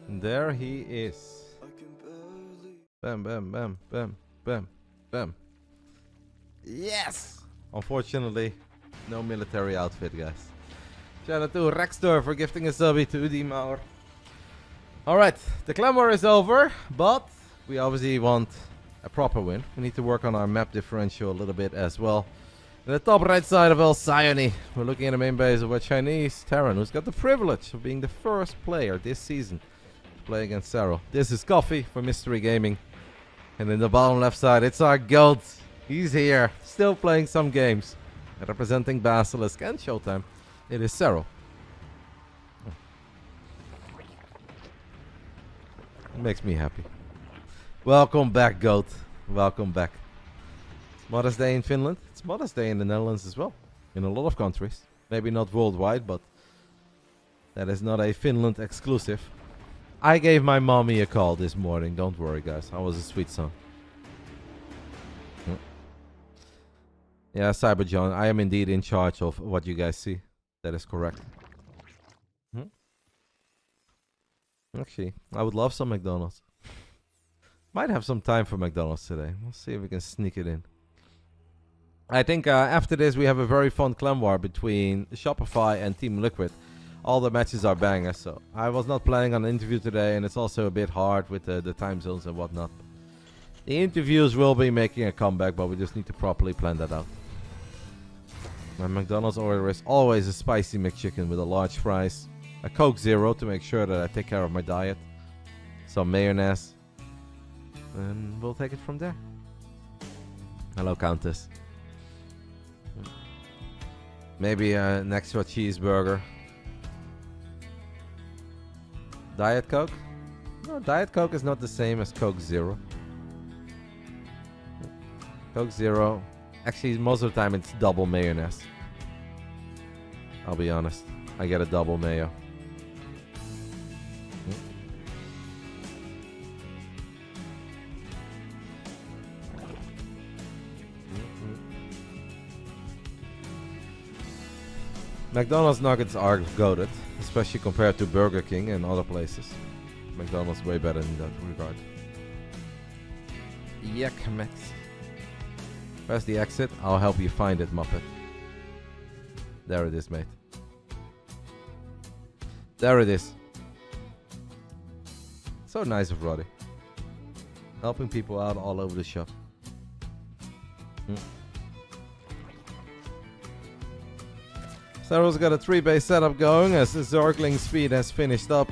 There he is. Bam, bam, bam, bam, bam, bam. Yes! Unfortunately, no military outfit, guys. Shout out to Rextor for gifting a subby to the Mauer. Alright, the clan war is over, but we obviously want a proper win. We need to work on our map differential a little bit as well. In the top right side of El Sayani, we're looking at the main base of a Chinese Terran who's got the privilege of being the first player this season to play against Serral. This is Coffee for Mystery Gaming. And in the bottom left side, it's our GOAT. He's here, still playing some games. Representing Basilisk and Showtime, it is Serral. It makes me happy. Welcome back, GOAT. Welcome back. It's Mother's Day in Finland. It's Mother's Day in the Netherlands as well. In a lot of countries. Maybe not worldwide, but that is not a Finland exclusive. I gave my mommy a call this morning. Don't worry, guys. I was a sweet son. Yeah, Cyberjohn, I am indeed in charge of what you guys see. That is correct. Actually, I would love some McDonald's. Might have some time for McDonald's today. We'll see if we can sneak it in. I think after this we have a very fun clan war between Shopify and Team Liquid. All the matches are bangers, so I was not planning on an interview today, and it's also a bit hard with the time zones and whatnot. The interviews will be making a comeback, but we just need to properly plan that out. My McDonald's order is always a spicy McChicken with a large fries, a Coke Zero to make sure that I take care of my diet, some mayonnaise, and we'll take it from there. Hello, Countess. Maybe an extra cheeseburger. Diet Coke? No, Diet Coke is not the same as Coke Zero. Coke Zero. Actually, most of the time it's double mayonnaise. I'll be honest. I get a double mayo. McDonald's nuggets are goated, especially compared to Burger King and other places. McDonald's way better in that regard. Yuck, Max. Where's the exit? I'll help you find it, Muppet. There it is, mate. There it is. So nice of Roddy. Helping people out all over the shop. Serral's got a 3-base setup going as the Zorgling speed has finished up.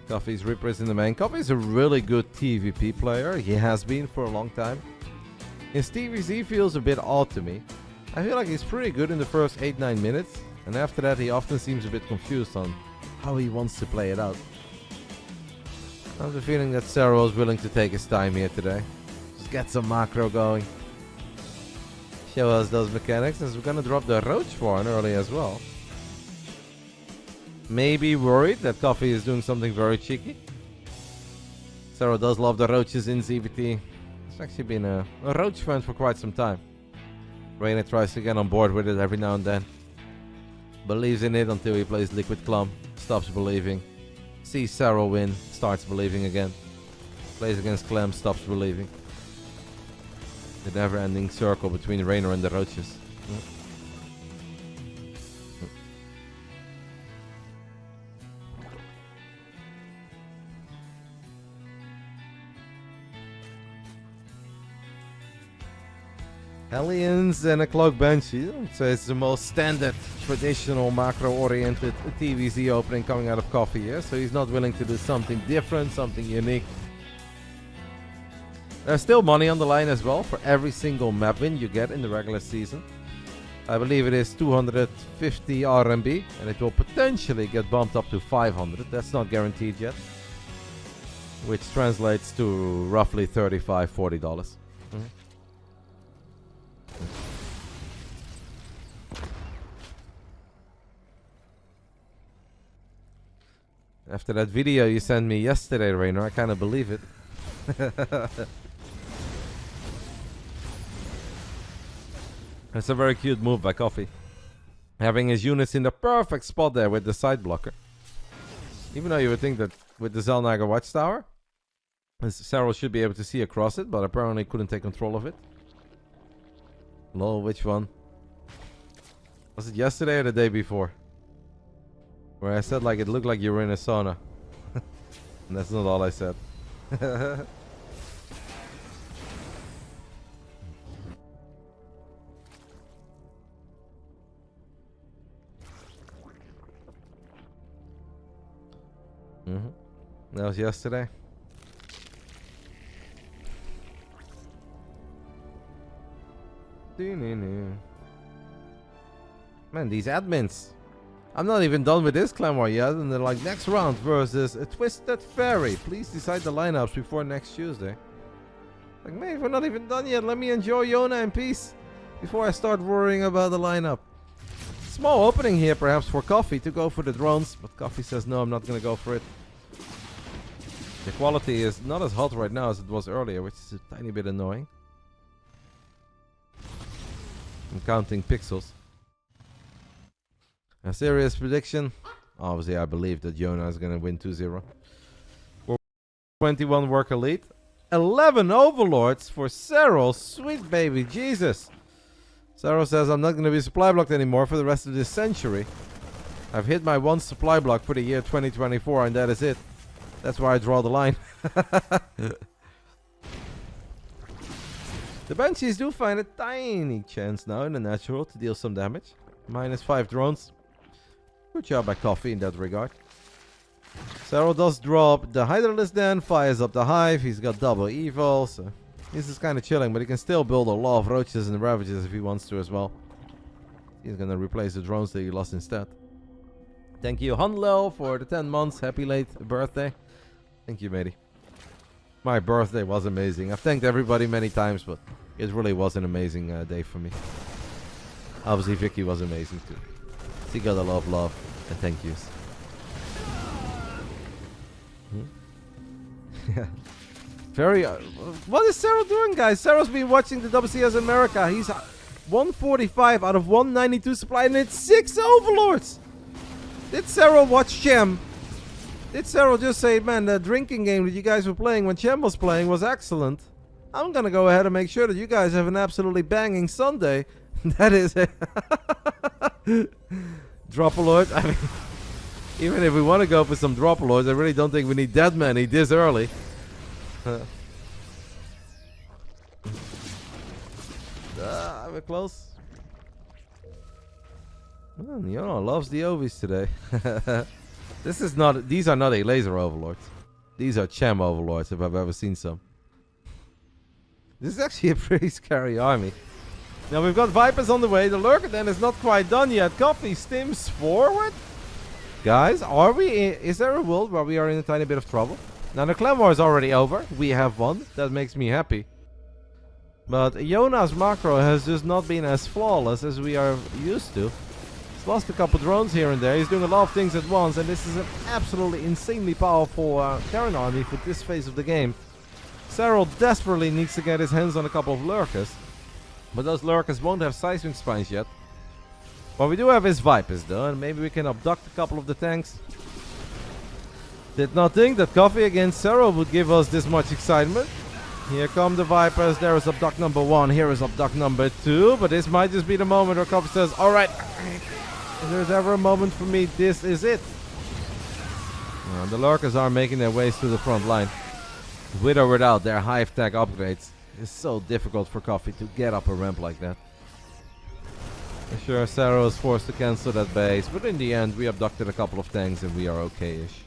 Coffee's Reaper is in the main. Coffee's a really good TVP player. He has been for a long time. His TVZ feels a bit odd to me. I feel like he's pretty good in the first 8-9 minutes. And after that he often seems a bit confused on how he wants to play it out. I have the feeling that Serral is willing to take his time here today. Just get some macro going. Show us those mechanics, as we're gonna drop the Roach Farm early as well. Maybe worried that Coffee is doing something very cheeky. Serral does love the roaches in ZVT. He's actually been a roach fan for quite some time. Reynor tries to get on board with it every now and then. Believes in it until he plays Liquid Clump. Stops believing. Sees Serral win. Starts believing again. Plays against Clem. Stops believing. The never-ending circle between Reynor and the roaches. Hellions and a Cloak Banshee. So it's the most standard, traditional, macro-oriented TVZ opening coming out of Coffee here. So he's not willing to do something different, something unique. There's still money on the line as well for every single map win you get in the regular season. I believe it is 250 RMB, and it will potentially get bumped up to 500. That's not guaranteed yet. Which translates to roughly $35–40. After that video you sent me yesterday, Reynor, I kind of believe it. That's a very cute move by Coffee. Having his units in the perfect spot there with the side blocker. Even though you would think that with the Zelnaga Watchtower, Serral should be able to see across it, but apparently couldn't take control of it. Lol, which one? Was it yesterday or the day before? Where I said like it looked like you were in a sauna. And that's not all I said. That was yesterday. Man, these admins. I'm not even done with this clan war yet, and they're like, next round versus a Twisted Fairy. Please decide the lineups before next Tuesday. Like, man, we're not even done yet. Let me enjoy Yona in peace before I start worrying about the lineup. Small opening here, perhaps, for Coffee to go for the drones, but Coffee says, no, I'm not going to go for it. The quality is not as hot right now as it was earlier, which is a tiny bit annoying. I'm counting pixels. A serious prediction. Obviously, I believe that Yona is going to win 2-0. 21 work elite. 11 overlords for Serral. Sweet baby Jesus. Serral says, I'm not going to be supply blocked anymore for the rest of this century. I've hit my one supply block for the year 2024, and that is it. That's where I draw the line. The Banshees do find a tiny chance now in the natural to deal some damage. -5 drones. Good job by Coffee in that regard. Serral does drop the Hydralisk then, fires up the Hive. He's got double evil, so this is kind of chilling, but he can still build a lot of Roaches and Ravages if he wants to as well. He's going to replace the drones that he lost instead. Thank you, Hanlo, for the 10 months. Happy late birthday. Thank you, matey. My birthday was amazing. I've thanked everybody many times, but it really was an amazing day for me. Obviously, Vicky was amazing too. She got a lot of love and thank yous. Yeah. Very. What is Serral doing, guys? Serral's been watching the WCS America. He's 145 out of 192 supply, and it's 6 overlords. Did Serral watch Chem? Did Serral just say, man, the drinking game that you guys were playing when Chem was playing was excellent? I'm gonna go ahead and make sure that you guys have an absolutely banging Sunday. That is it. Drop-a-lord. I mean, even if we want to go for some drop-a-lords, I really don't think we need that many this early. We're close. Well, Yona loves the Ovis today. These are not a laser overlords. These are Chem overlords if I've ever seen some. This is actually a pretty scary army. Now we've got Vipers on the way. The Lurker then is not quite done yet. Coffee stims forward. Guys, is there a world where we are in a tiny bit of trouble? Now the clan war is already over. We have won. That makes me happy. But Yona's macro has just not been as flawless as we are used to. He's lost a couple drones here and there. He's doing a lot of things at once, and this is an absolutely insanely powerful Terran army for this phase of the game. Serral desperately needs to get his hands on a couple of Lurkers. But those Lurkers won't have seismic spines yet. What we do have is Vipers though, and maybe we can abduct a couple of the tanks. Did not think that Coffee against Serral would give us this much excitement. Here come the Vipers. There is abduct number 1. Here is abduct number 2. But this might just be the moment where Coffee says, alright, if there's ever a moment for me, this is it. The Lurkers are making their ways to the front line. With or without their Hive tech upgrades. It's so difficult for Coffee to get up a ramp like that. Sure, Serral is forced to cancel that base, but in the end we abducted a couple of tanks and we are okay-ish.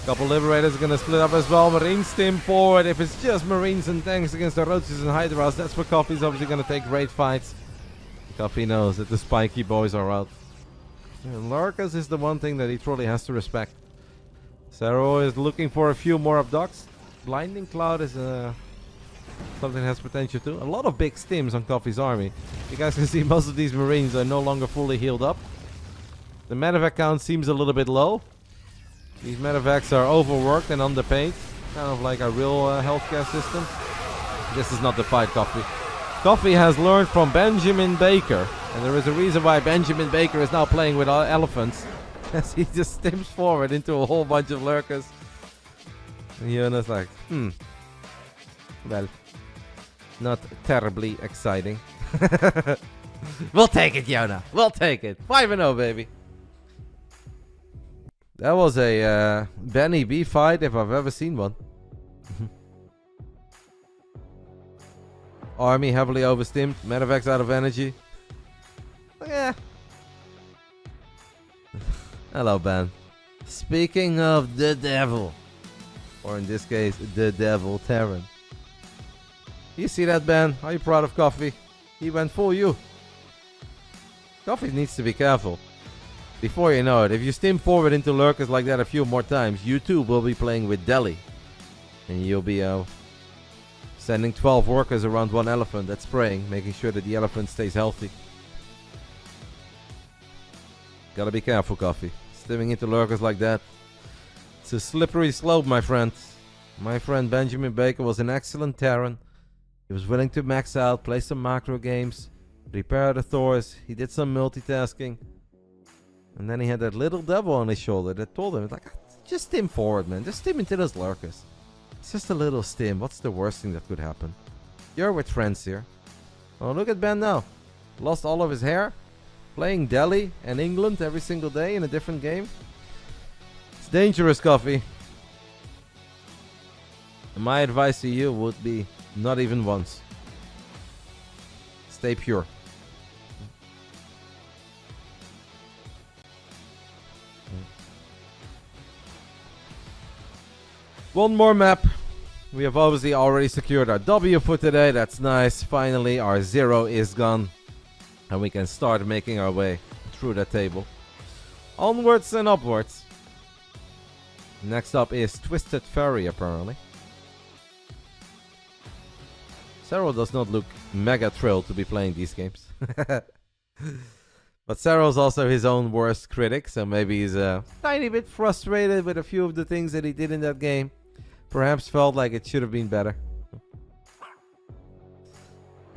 Couple Liberators are gonna split up as well. Marines stim forward. If it's just Marines and tanks against the Roaches and Hydras, that's where Coffee's obviously gonna take great fights. Coffee knows that the spiky boys are out. And Lurkers is the one thing that he truly has to respect. Serral is looking for a few more abducts. Blinding Cloud is something that has potential too. A lot of big stims on Coffee's army. You guys can see most of these Marines are no longer fully healed up. The medevac count seems a little bit low. These medevacs are overworked and underpaid. Kind of like a real healthcare system. This is not the fight, Coffee. Coffee has learned from Benjamin Baker, and there is a reason why Benjamin Baker is now playing with elephants, as he just stims forward into a whole bunch of lurkers. And Jonas like, well, not terribly exciting. We'll take it, Yona. We'll take it. 5-0, baby. That was a Benny B fight if I've ever seen one. Army heavily overstimmed. Medivacs out of energy. Yeah. Hello, Ben. Speaking of the devil. Or in this case, the devil Terran. You see that, Ben? Are you proud of Coffee? He went full you. Coffee needs to be careful. Before you know it, if you stim forward into lurkers like that a few more times, you too will be playing with Delhi. And you'll be sending 12 workers around one elephant that's spraying, making sure that the elephant stays healthy. Gotta be careful, Coffee. Stimming into lurkers like that. It's a slippery slope, my friend. My friend Benjamin Baker was an excellent Terran. He was willing to max out, play some macro games, repair the Thors. He did some multitasking. And then he had that little devil on his shoulder that told him, like, just stim forward, man. Just stim into those lurkers. It's just a little stim. What's the worst thing that could happen? You're with friends here. Oh, look at Ben now. Lost all of his hair. Playing Delhi and England every single day in a different game. It's dangerous, Coffee. And my advice to you would be not even once. Stay pure. One more map. We have obviously already secured our W for today. That's nice. Finally, our 0 is gone. And we can start making our way through the table. Onwards and upwards. Next up is Twisted Ferry, apparently. Serral does not look mega thrilled to be playing these games. But Serral's also his own worst critic, so maybe he's a tiny bit frustrated with a few of the things that he did in that game. Perhaps felt like it should have been better.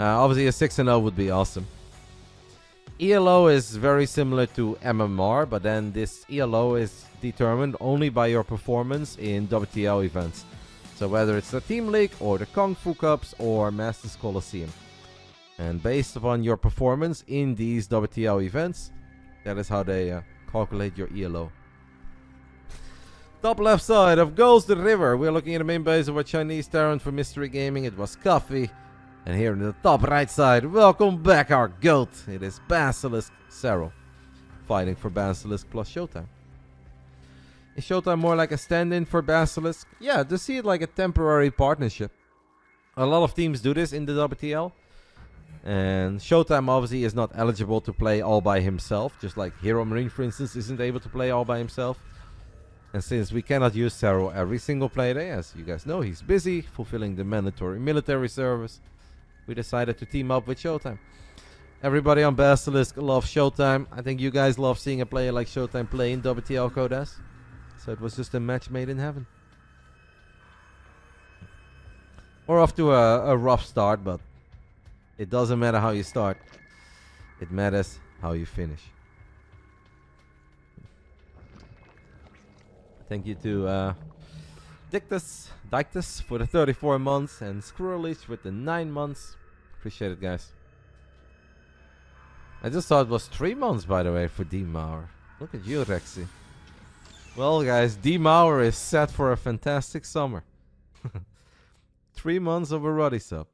Obviously a 6-0 would be awesome. ELO is very similar to MMR, but then this ELO is determined only by your performance in WTL events. So whether it's the Team League or the Kung Fu Cups or Masters Coliseum. And based upon your performance in these WTL events, that is how they calculate your ELO. Top left side of Goes the River. We're looking at the main base of our Chinese Terran for Mystery Gaming. It was Coffee. And here in the top right side, welcome back our GOAT. It is BASILISK Serral. Fighting for Basilisk plus Showtime. Is Showtime more like a stand-in for Basilisk? Yeah, to see it like a temporary partnership. A lot of teams do this in the WTL. And Showtime obviously is not eligible to play all by himself. Just like Hero Marine, for instance, isn't able to play all by himself. And since we cannot use Serral every single playday, as you guys know, he's busy fulfilling the mandatory military service. We decided to team up with Showtime. Everybody on Basilisk loves Showtime. I think you guys love seeing a player like Showtime play in WTL Codes. So it was just a match made in heaven. We're off to a rough start, but it doesn't matter how you start. It matters how you finish. Thank you to Dictus for the 34 months and Squirrelish with the 9 months. Appreciate it, guys. I just thought it was 3 months, by the way, for D Mauer. Look at you, Rexy. Well, guys, D Mauer is set for a fantastic summer. 3 months of a Ruddy sub.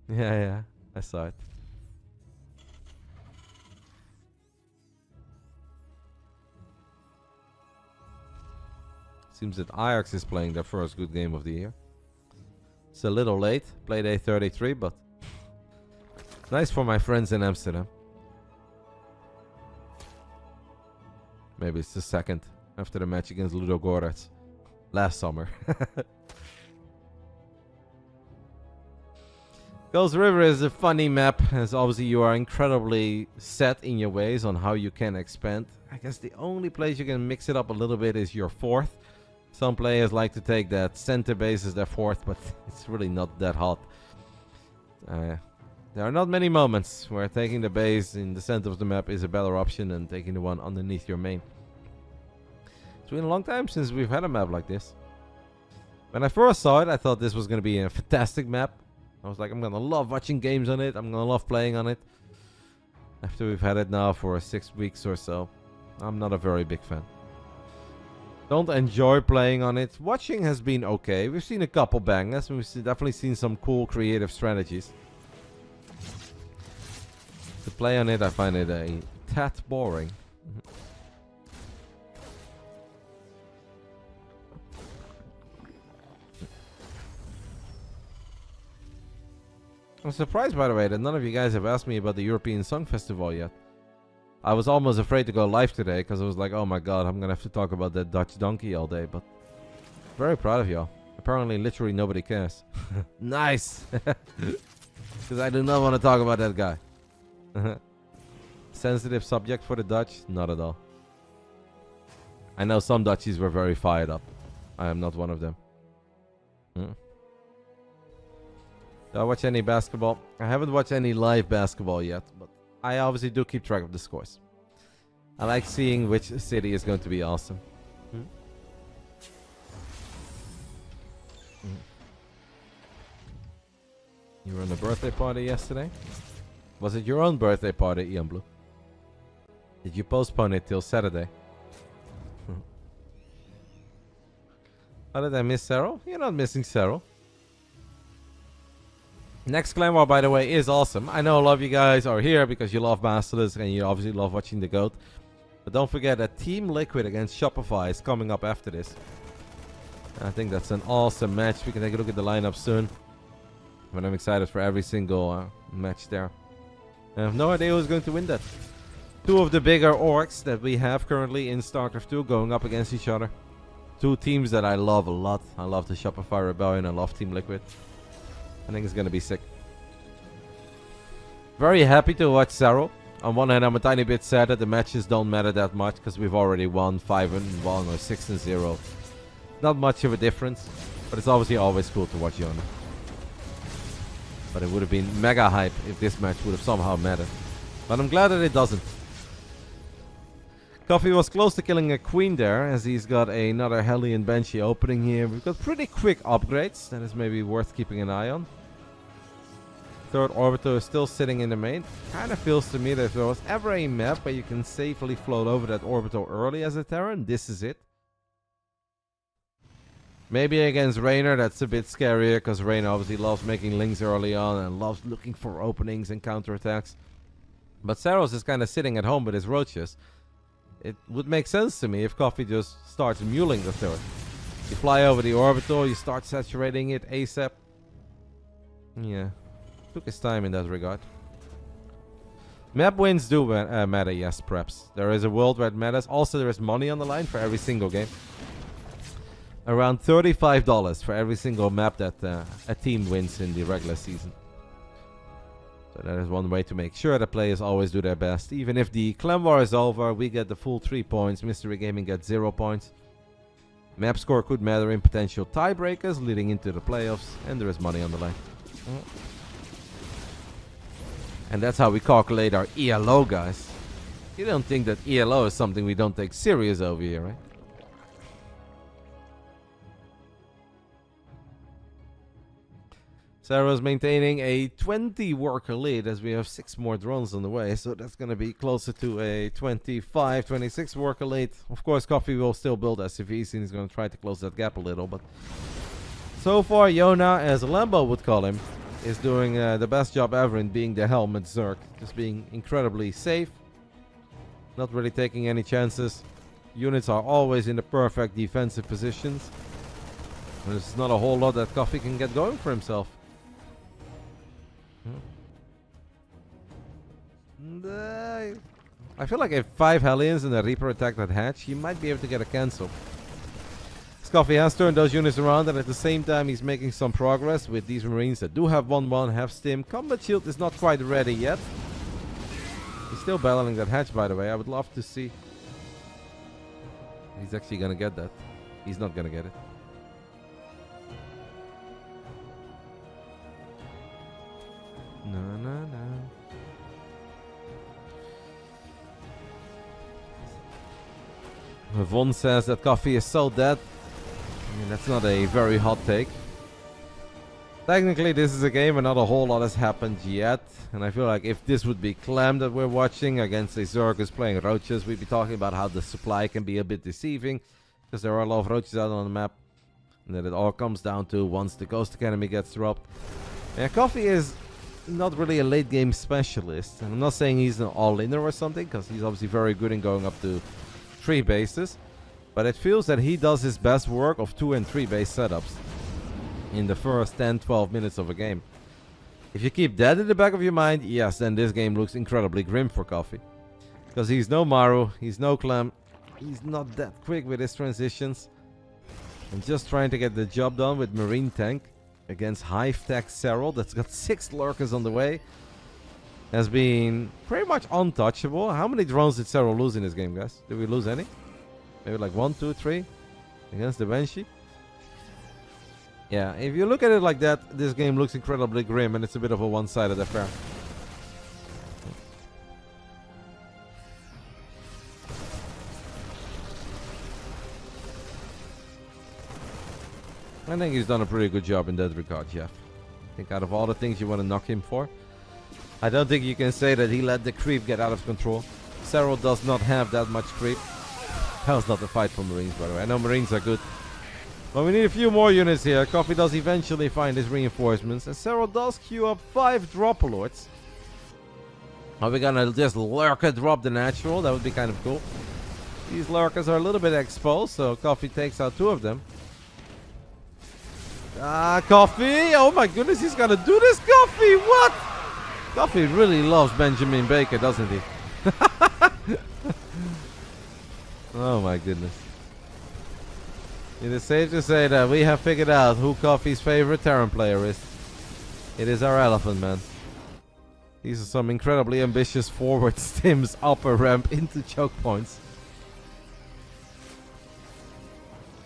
Yeah, I saw it. Seems that Ajax is playing their first good game of the year. It's a little late, playday 33, but nice for my friends in Amsterdam. Maybe it's the second after the match against Ludo Goretz last summer. Ghost River is a funny map, as obviously you are incredibly set in your ways on how you can expand. I guess the only place you can mix it up a little bit is your fourth. Some players like to take that center base as their fourth, but it's really not that hot. There are not many moments where taking the base in the center of the map is a better option than taking the one underneath your main. It's been a long time since we've had a map like this. When I first saw it, I thought this was going to be a fantastic map. I was like, I'm going to love watching games on it. I'm going to love playing on it. After we've had it now for 6 weeks or so, I'm not a very big fan. Don't enjoy playing on it. Watching has been okay. We've seen a couple bangers. We've definitely seen some cool creative strategies. To play on it, I find it a tad boring. I'm surprised, by the way, that none of you guys have asked me about the European Song Festival yet. I was almost afraid to go live today because I was like, oh my god, I'm going to have to talk about that Dutch donkey all day. But very proud of y'all. Apparently, literally nobody cares. Nice! Because I do not want to talk about that guy. Sensitive subject for the Dutch? Not at all. I know some Dutchies were very fired up. I am not one of them. Do I watch any basketball? I haven't watched any live basketball yet, but I obviously do keep track of the scores. I like seeing which city is going to be awesome. You were on a birthday party yesterday? Was it your own birthday party, Ian Blue? Did you postpone it till Saturday? How did I miss Serral? You're not missing Serral. Next clan war, by the way, is awesome. I know a lot of you guys are here because you love Basilisk and you obviously love watching the GOAT. But don't forget that Team Liquid against Shopify is coming up after this. I think that's an awesome match. We can take a look at the lineup soon. But I'm excited for every single match there. I have no idea who's going to win that. Two of the bigger orcs that we have currently in Starcraft 2 going up against each other. Two teams that I love a lot. I love the Shopify Rebellion. I love Team Liquid. I think it's going to be sick. Very happy to watch Serral. On one hand, I'm a tiny bit sad that the matches don't matter that much because we've already won 5-1 or 6-0. Not much of a difference, but it's obviously always cool to watch Yona. But it would have been mega hype if this match would have somehow mattered. But I'm glad that it doesn't. Coffee was close to killing a queen there, as he's got another Hellion Banshee opening here. We've got pretty quick upgrades, that is maybe worth keeping an eye on. Third Orbiter is still sitting in the main. Kind of feels to me that if there was ever a map where you can safely float over that Orbiter early as a Terran, this is it. Maybe against Reynor, that's a bit scarier, because Reynor obviously loves making links early on and loves looking for openings and counterattacks. But Serral's is kind of sitting at home with his roaches. It would make sense to me if Coffee just starts muling the third. You fly over the orbital, you start saturating it ASAP. Yeah, took his time in that regard. Map wins do matter, yes, perhaps. There is a world where it matters. Also, there is money on the line for every single game. Around $35 for every single map that a team wins in the regular season. So that is one way to make sure that players always do their best. Even if the clan war is over, we get the full 3 points. Mystery Gaming gets 0 points. Map score could matter in potential tiebreakers leading into the playoffs. And there is money on the line. And that's how we calculate our ELO, guys. You don't think that ELO is something we don't take serious over here, right? Sarah's maintaining a 20 worker lead as we have 6 more drones on the way. So that's going to be closer to a 25, 26 worker lead. Of course, Coffee will still build SCVs and he's going to try to close that gap a little. But so far, Yona, as Lambo would call him, is doing the best job ever in being the helmet Zerg. Just being incredibly safe. Not really taking any chances. Units are always in the perfect defensive positions. There's not a whole lot that Coffee can get going for himself. I feel like if 5 Hellions and a Reaper attack that hatch, he might be able to get a cancel. Coffee has turned those units around, and at the same time he's making some progress with these Marines that do have 1-1, have stim. Combat shield is not quite ready yet. He's still battling that hatch, by the way. I would love to see. He's actually gonna get that. He's not gonna get it. Von says that Coffee is so dead. I mean, that's not a very hot take. Technically, this is a game and not a whole lot has happened yet. And I feel like if this would be Clem that we're watching against a Zerg who's playing Roaches, we'd be talking about how the supply can be a bit deceiving. Because there are a lot of Roaches out on the map. And that it all comes down to once the Ghost Academy gets dropped. And Coffee is not really a late game specialist. And I'm not saying he's an all-inner or something, because he's obviously very good in going up to 3 bases. But it feels that he does his best work of 2 and 3 base setups in the first 10-12 minutes of a game. If you keep that in the back of your mind, yes, then this game looks incredibly grim for Coffee. Because he's no Maru, he's no Clem, he's not that quick with his transitions. And just trying to get the job done with Marine Tank against Hive-Tech Serral that's got 6 lurkers on the way has been pretty much untouchable. How many drones did Serral lose in this game, guys? Did we lose any? Maybe like 1, 2, 3 against the Banshee? Yeah, if you look at it like that, this game looks incredibly grim and it's a bit of a one-sided affair. I think he's done a pretty good job in that regard, Jeff. I think out of all the things you want to knock him for, I don't think you can say that he let the creep get out of control. Serral does not have that much creep. That was not the fight for Marines, by the way. I know Marines are good. But we need a few more units here. Coffee does eventually find his reinforcements. And Serral does queue up 5 Dropalords. Are we gonna just lurker drop the natural? That would be kind of cool. These lurkers are a little bit exposed, so Coffee takes out 2 of them. Coffee! Oh my goodness, he's gonna do this, Coffee! What? Coffee really loves Benjamin Baker, doesn't he? Oh my goodness. It is safe to say that we have figured out who Coffee's favorite Terran player is. It is our Elephant Man. These are some incredibly ambitious forward stims upper ramp into choke points.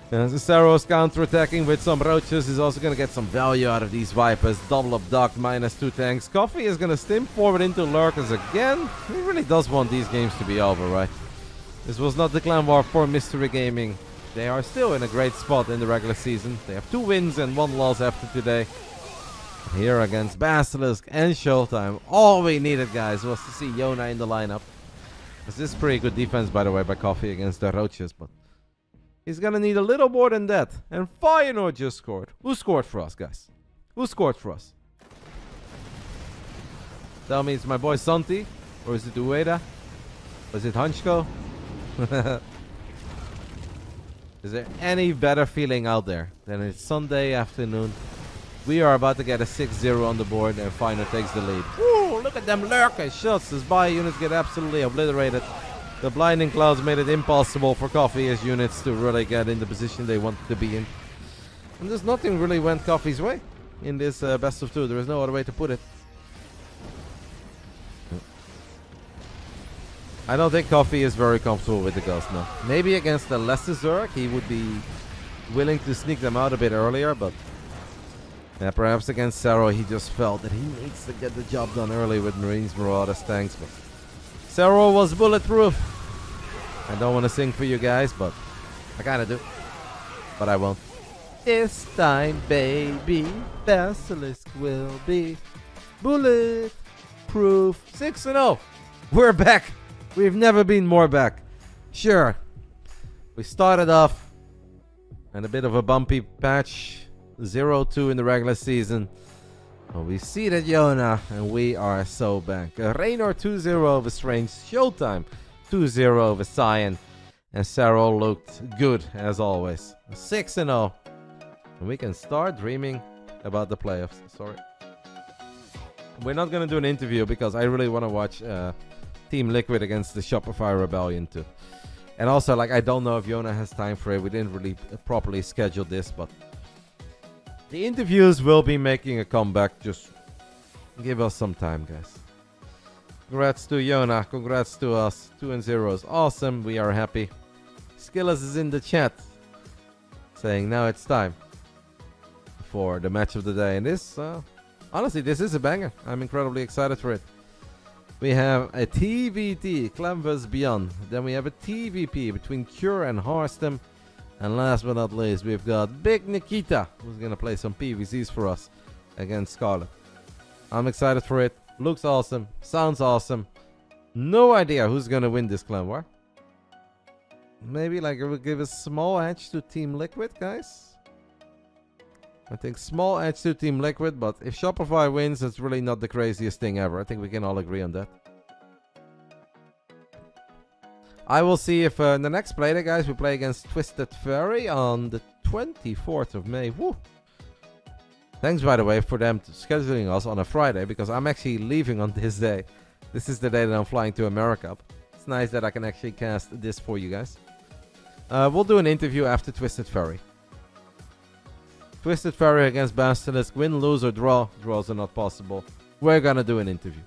And Serral's counter-attacking with some Roaches is also going to get some value out of these Vipers. Double up Duck, -2 tanks. Coffee is going to stim forward into Lurkers again. He really does want these games to be over, right? This was not the Clan War for Mystery Gaming. They are still in a great spot in the regular season. They have 2 wins and 1 loss after today. Here against Basilisk and Showtime. All we needed, guys, was to see Yona in the lineup. This is pretty good defense, by the way, by Coffee against the Roaches, but he's gonna need a little more than that. And Reynor just scored. Who scored for us, guys? Who scored for us? Tell me it's my boy Santi? Or is it Ueda? Or is it Hanchko? Is there any better feeling out there than it's Sunday afternoon? We are about to get a 6-0 on the board and Reynor takes the lead. Woo, look at them lurker shots. His bio units get absolutely obliterated. The blinding clouds made it impossible for Coffee's units to really get in the position they wanted to be in. And there's nothing really went Coffee's way in this best of 2. There is no other way to put it. I don't think Coffee is very comfortable with the Ghost now. Maybe against the lesser Zerg, he would be willing to sneak them out a bit earlier, but yeah, perhaps against Serral, he just felt that he needs to get the job done early with Marines, Marauders, tanks. But Serral was bulletproof. I don't want to sing for you guys, but I kind of do. But I won't. This time, baby, Basilisk will be bulletproof. 6-0. We're back. We've never been more back. Sure, we started off in a bit of a bumpy patch. 0-2 in the regular season. Well, we seeded Yona, and we are so back. Reynor 2-0 over Strange. Showtime 2-0 over Cyan. And Serral looked good, as always. 6-0. And we can start dreaming about the playoffs. Sorry. We're not going to do an interview because I really want to watch Team Liquid against the Shopify Rebellion too. And also, like, I don't know if Yona has time for it. We didn't really properly schedule this, but the interviews will be making a comeback. Just give us some time, guys. Congrats to Yona. Congrats to us. 2-0 is awesome. We are happy. Skillas is in the chat saying now it's time for the match of the day. And this, honestly, this is a banger. I'm incredibly excited for it. We have a TVT, Clan vs Beyond. Then we have a TVP between Cure and Harstem. And last but not least, we've got Big Nikita, who's going to play some PVZs for us against Scarlet. I'm excited for it. Looks awesome. Sounds awesome. No idea who's going to win this clan war. Maybe like it will give a small edge to Team Liquid, guys. I think small edge to Team Liquid, but if Shopify wins, it's really not the craziest thing ever. I think we can all agree on that. I will see if in the next play, guys, we play against Twisted Fairy on the 24th of May. Woo! Thanks, by the way, for them scheduling us on a Friday, because I'm actually leaving on this day. This is the day that I'm flying to America. It's nice that I can actually cast this for you guys. We'll do an interview after Twisted Fairy. Twisted Fairy against Basilisk. Win, lose, or draw. Draws are not possible. We're gonna do an interview.